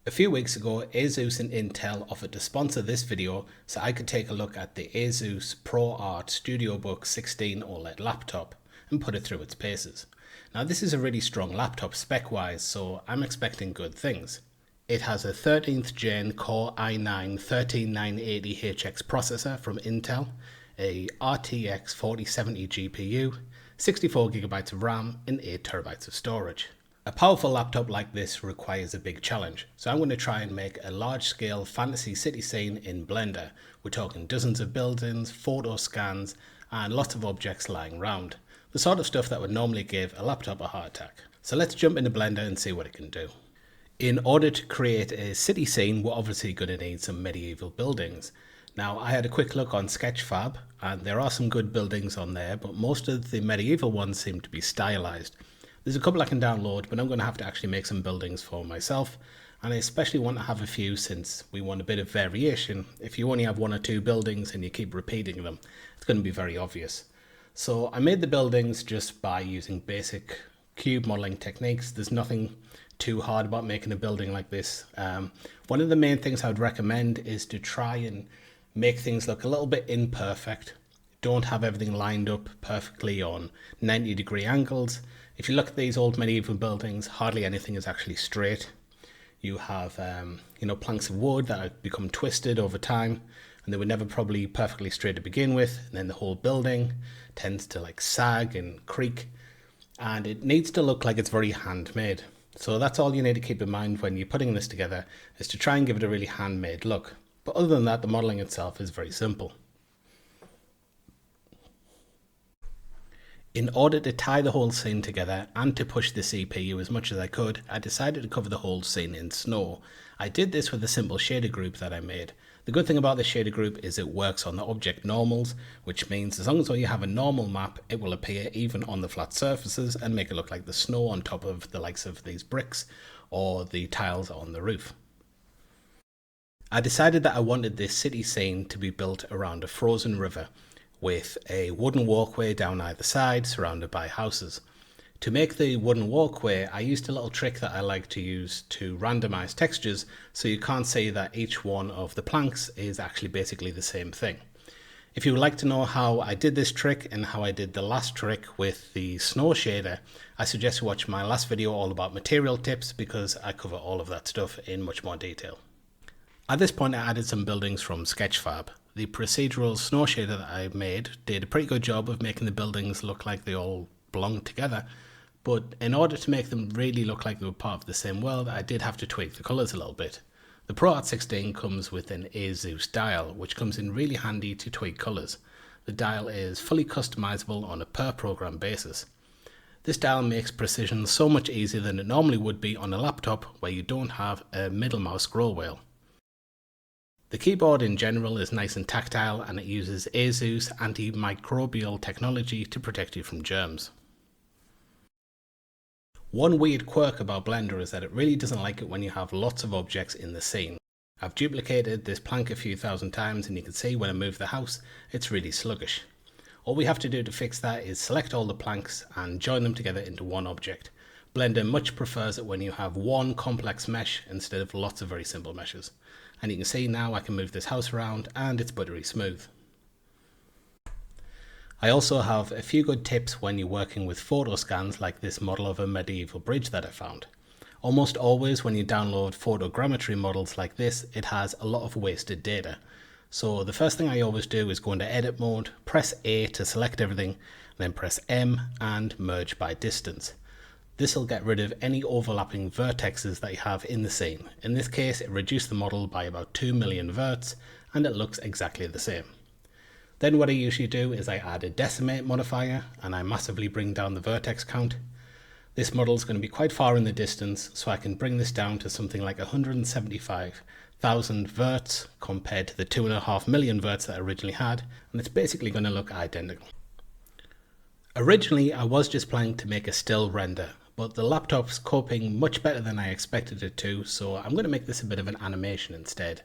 A few weeks ago, ASUS and Intel offered to sponsor this video so I could take a look at the ASUS ProArt StudioBook 16 OLED laptop and put it through its paces. Now this is a really strong laptop spec-wise, so I'm expecting good things. It has a 13th gen Core i9-13980HX processor from Intel, a RTX 4070 GPU, 64GB of RAM and 8TB of storage. A powerful laptop like this requires a big challenge, so I'm going to try and make a large-scale fantasy city scene in Blender. We're talking dozens of buildings, photo scans, and lots of objects lying around. The sort of stuff that would normally give a laptop a heart attack. So let's jump into Blender and see what it can do. In order to create a city scene, we're obviously going to need some medieval buildings. Now, I had a quick look on Sketchfab, and there are some good buildings on there, but most of the medieval ones seem to be stylized. There's a couple I can download, but I'm going to have to actually make some buildings for myself, and I especially want to have a few since we want a bit of variation. If you only have one or two buildings and you keep repeating them, it's going to be very obvious. So I made the buildings just by using basic cube modeling techniques. There's nothing too hard about making a building like this. One of the main things I would recommend is to try and make things look a little bit imperfect. Don't have everything lined up perfectly on 90-degree angles. If you look at these old medieval buildings, hardly anything is actually straight. You have, planks of wood that have become twisted over time, and they were never probably perfectly straight to begin with. And then the whole building tends to sag and creak, and it needs to look like it's very handmade. So that's all you need to keep in mind when you're putting this together, is to try and give it a really handmade look. But other than that, the modeling itself is very simple. In order to tie the whole scene together and to push the CPU as much as I could, I decided to cover the whole scene in snow. I did this with a simple shader group that I made. The good thing about this shader group is it works on the object normals, which means as long as you have a normal map, it will appear even on the flat surfaces and make it look like the snow on top of the likes of these bricks or the tiles on the roof. I decided that I wanted this city scene to be built around a frozen river, with a wooden walkway down either side surrounded by houses. To make the wooden walkway, I used a little trick that I like to use to randomize textures so you can't see that each one of the planks is actually basically the same thing. If you would like to know how I did this trick and how I did the last trick with the snow shader, I suggest you watch my last video all about material tips because I cover all of that stuff in much more detail. At this point I added some buildings from Sketchfab. The procedural snow shader that I made did a pretty good job of making the buildings look like they all belonged together, but in order to make them really look like they were part of the same world, I did have to tweak the colours a little bit. The ProArt 16 comes with an ASUS dial, which comes in really handy to tweak colours. The dial is fully customizable on a per program basis. This dial makes precision so much easier than it normally would be on a laptop where you don't have a middle mouse scroll wheel. The keyboard in general is nice and tactile, and it uses ASUS antimicrobial technology to protect you from germs. One weird quirk about Blender is that it really doesn't like it when you have lots of objects in the scene. I've duplicated this plank a few thousand times and you can see when I move the house, it's really sluggish. All we have to do to fix that is select all the planks and join them together into one object. Blender much prefers it when you have one complex mesh instead of lots of very simple meshes. And you can see now I can move this house around and it's buttery smooth. I also have a few good tips when you're working with photo scans like this model of a medieval bridge that I found. Almost always when you download photogrammetry models like this, it has a lot of wasted data. So the first thing I always do is go into edit mode, press A to select everything, then press M and merge by distance. This will get rid of any overlapping vertexes that you have in the scene. In this case, it reduced the model by about 2 million verts and it looks exactly the same. Then what I usually do is I add a decimate modifier and I massively bring down the vertex count. This model is going to be quite far in the distance, so I can bring this down to something like 175,000 verts compared to the 2.5 million verts that I originally had, and it's basically going to look identical. Originally, I was just planning to make a still render, but the laptop's coping much better than I expected it to, so I'm going to make this a bit of an animation instead.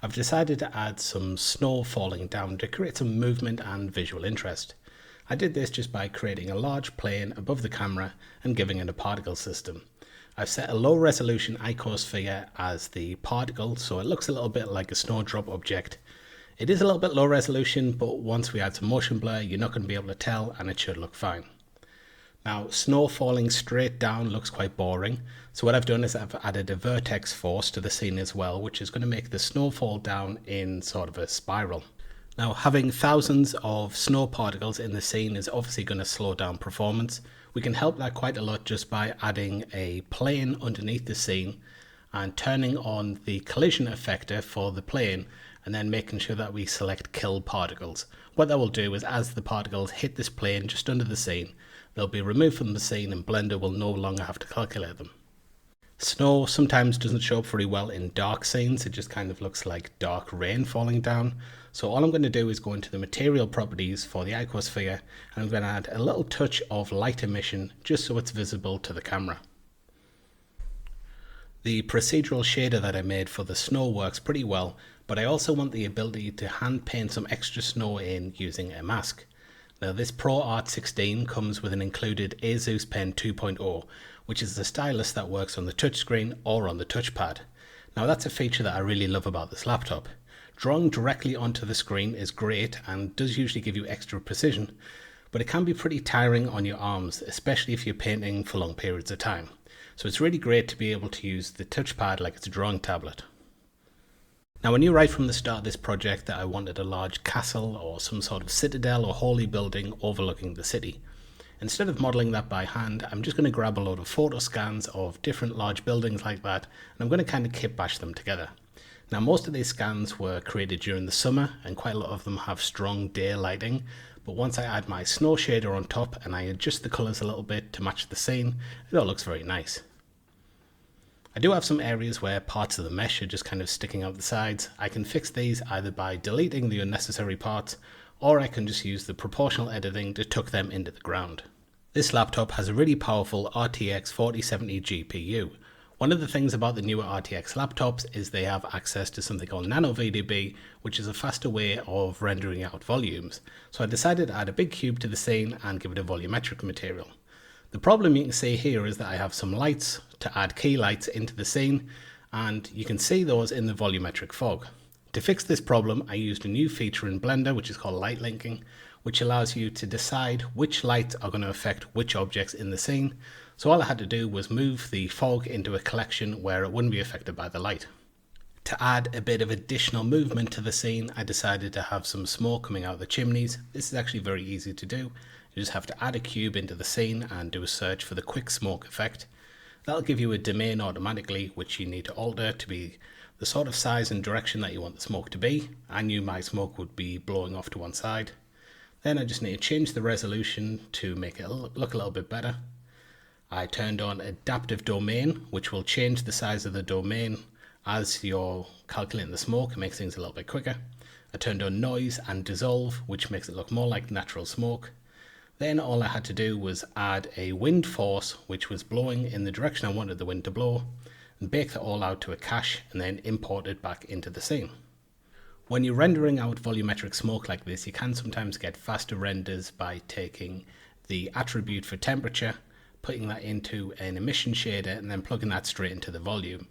I've decided to add some snow falling down to create some movement and visual interest. I did this just by creating a large plane above the camera and giving it a particle system. I've set a low resolution icosphere as the particle, so it looks a little bit like a snowdrop object. It is a little bit low resolution, but once we add some motion blur, you're not going to be able to tell, and it should look fine. Now, snow falling straight down looks quite boring, so what I've done is I've added a vertex force to the scene as well, which is going to make the snow fall down in sort of a spiral. Now, having thousands of snow particles in the scene is obviously going to slow down performance. We can help that quite a lot just by adding a plane underneath the scene and turning on the collision effector for the plane, and then making sure that we select kill particles. What that will do is as the particles hit this plane just under the scene, they'll be removed from the scene and Blender will no longer have to calculate them. Snow sometimes doesn't show up very well in dark scenes, it just kind of looks like dark rain falling down. So all I'm going to do is go into the material properties for the icosphere, and I'm going to add a little touch of light emission just so it's visible to the camera. The procedural shader that I made for the snow works pretty well, but I also want the ability to hand paint some extra snow in using a mask. Now, this ProArt 16 comes with an included ASUS Pen 2.0, which is the stylus that works on the touchscreen or on the touchpad. Now, that's a feature that I really love about this laptop. Drawing directly onto the screen is great and does usually give you extra precision, but it can be pretty tiring on your arms, especially if you're painting for long periods of time. So it's really great to be able to use the touchpad like it's a drawing tablet. Now, I knew right from the start of this project that I wanted a large castle or some sort of citadel or holy building overlooking the city. Instead of modelling that by hand, I'm just going to grab a load of photo scans of different large buildings like that, and I'm going to kind of kit bash them together. Now, most of these scans were created during the summer, and quite a lot of them have strong day lighting, but once I add my snow shader on top and I adjust the colours a little bit to match the scene, it all looks very nice. I do have some areas where parts of the mesh are just kind of sticking out the sides. I can fix these either by deleting the unnecessary parts, or I can just use the proportional editing to tuck them into the ground. This laptop has a really powerful RTX 4070 GPU. One of the things about the newer RTX laptops is they have access to something called Nano VDB, which is a faster way of rendering out volumes. So I decided to add a big cube to the scene and give it a volumetric material. The problem you can see here is that I have some lights to add key lights into the scene, and you can see those in the volumetric fog. To fix this problem, I used a new feature in Blender which is called light linking, which allows you to decide which lights are going to affect which objects in the scene. So all I had to do was move the fog into a collection where it wouldn't be affected by the light. To add a bit of additional movement to the scene, I decided to have some smoke coming out of the chimneys. This is actually very easy to do. You just have to add a cube into the scene and do a search for the quick smoke effect. That'll give you a domain automatically, which you need to alter to be the sort of size and direction that you want the smoke to be. I knew my smoke would be blowing off to one side. Then I just need to change the resolution to make it look a little bit better. I turned on adaptive domain, which will change the size of the domain as you're calculating the smoke. It makes things a little bit quicker. I turned on noise and dissolve, which makes it look more like natural smoke. Then all I had to do was add a wind force, which was blowing in the direction I wanted the wind to blow, and bake that all out to a cache and then import it back into the scene. When you're rendering out volumetric smoke like this, you can sometimes get faster renders by taking the attribute for temperature, putting that into an emission shader, and then plugging that straight into the volume.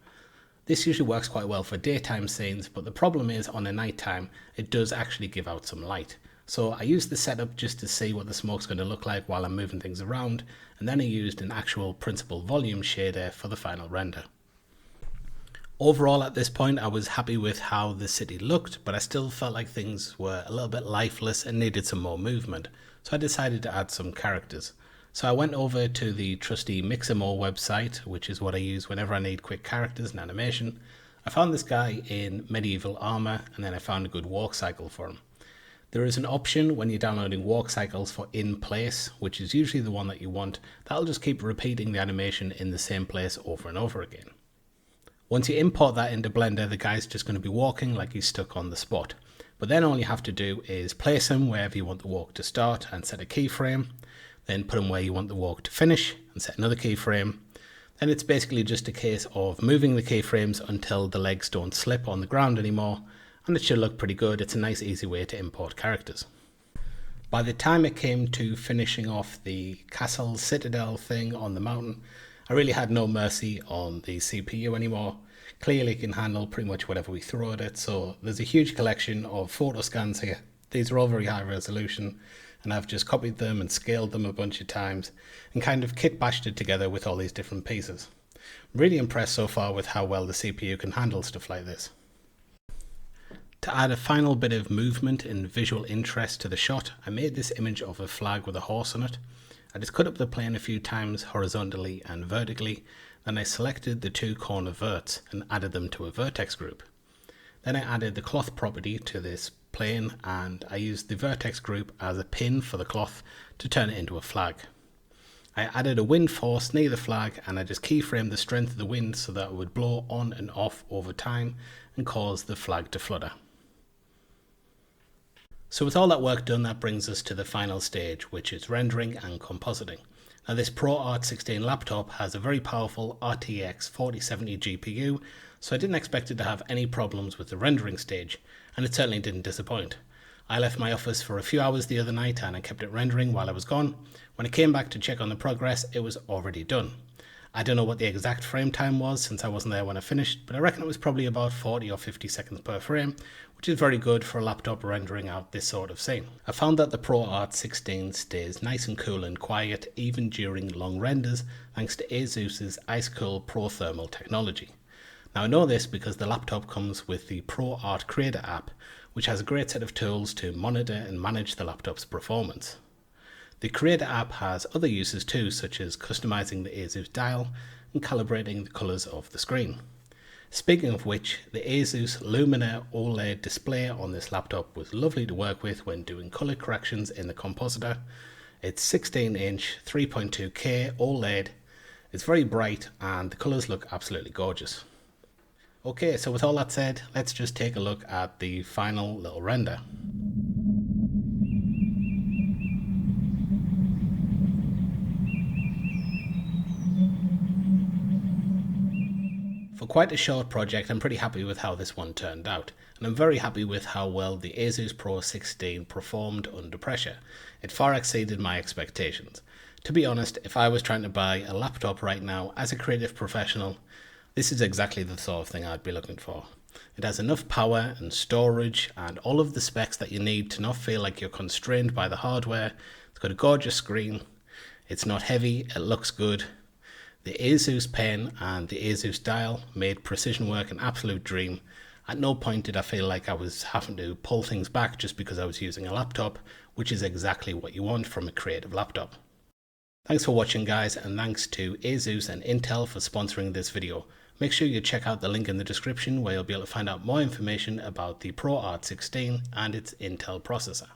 This usually works quite well for daytime scenes, but the problem is on a nighttime, it does actually give out some light. So I used the setup just to see what the smoke's going to look like while I'm moving things around, and then I used an actual principal volume shader for the final render. Overall at this point I was happy with how the city looked, but I still felt like things were a little bit lifeless and needed some more movement, so I decided to add some characters. So I went over to the trusty Mixamo website, which is what I use whenever I need quick characters and animation. I found this guy in medieval armor, and then I found a good walk cycle for him. There is an option when you're downloading walk cycles for in place, which is usually the one that you want. That'll just keep repeating the animation in the same place over and over again. Once you import that into Blender, the guy's just going to be walking like he's stuck on the spot. But then all you have to do is place him wherever you want the walk to start and set a keyframe. Then put him where you want the walk to finish and set another keyframe. Then it's basically just a case of moving the keyframes until the legs don't slip on the ground anymore. And it should look pretty good. It's a nice easy way to import characters. By the time it came to finishing off the castle citadel thing on the mountain, I really had no mercy on the CPU anymore. Clearly it can handle pretty much whatever we throw at it, so there's a huge collection of photo scans here. These are all very high resolution, and I've just copied them and scaled them a bunch of times and kind of kit bashed it together with all these different pieces. Really impressed so far with how well the CPU can handle stuff like this. To add a final bit of movement and visual interest to the shot, I made this image of a flag with a horse on it. I just cut up the plane a few times horizontally and vertically, then I selected the two corner verts and added them to a vertex group. Then I added the cloth property to this plane and I used the vertex group as a pin for the cloth to turn it into a flag. I added a wind force near the flag and I just keyframed the strength of the wind so that it would blow on and off over time and cause the flag to flutter. So with all that work done, that brings us to the final stage, which is rendering and compositing. Now this ProArt 16 laptop has a very powerful RTX 4070 GPU, so I didn't expect it to have any problems with the rendering stage, and it certainly didn't disappoint. I left my office for a few hours the other night and I kept it rendering while I was gone. When I came back to check on the progress, it was already done. I don't know what the exact frame time was since I wasn't there when I finished, but I reckon it was probably about 40 or 50 seconds per frame, which is very good for a laptop rendering out this sort of scene. I found that the ProArt 16 stays nice and cool and quiet even during long renders thanks to ASUS's Ice Cool Pro Thermal technology. Now I know this because the laptop comes with the ProArt Creator app, which has a great set of tools to monitor and manage the laptop's performance. The Creator app has other uses too, such as customizing the ASUS dial and calibrating the colors of the screen. Speaking of which, the ASUS Lumina OLED display on this laptop was lovely to work with when doing color corrections in the compositor. It's 16-inch 3.2K OLED, it's very bright and the colors look absolutely gorgeous. Okay, so with all that said, let's just take a look at the final little render. For quite a short project, I'm pretty happy with how this one turned out, and I'm very happy with how well the ASUS Pro 16 performed under pressure. It far exceeded my expectations. To be honest, if I was trying to buy a laptop right now as a creative professional, this is exactly the sort of thing I'd be looking for. It has enough power and storage and all of the specs that you need to not feel like you're constrained by the hardware. It's got a gorgeous screen, it's not heavy, it looks good. The ASUS pen and the ASUS dial made precision work an absolute dream. At no point did I feel like I was having to pull things back just because I was using a laptop, which is exactly what you want from a creative laptop. Thanks for watching guys, and thanks to ASUS and Intel for sponsoring this video. Make sure you check out the link in the description where you'll be able to find out more information about the ProArt 16 and its Intel processor.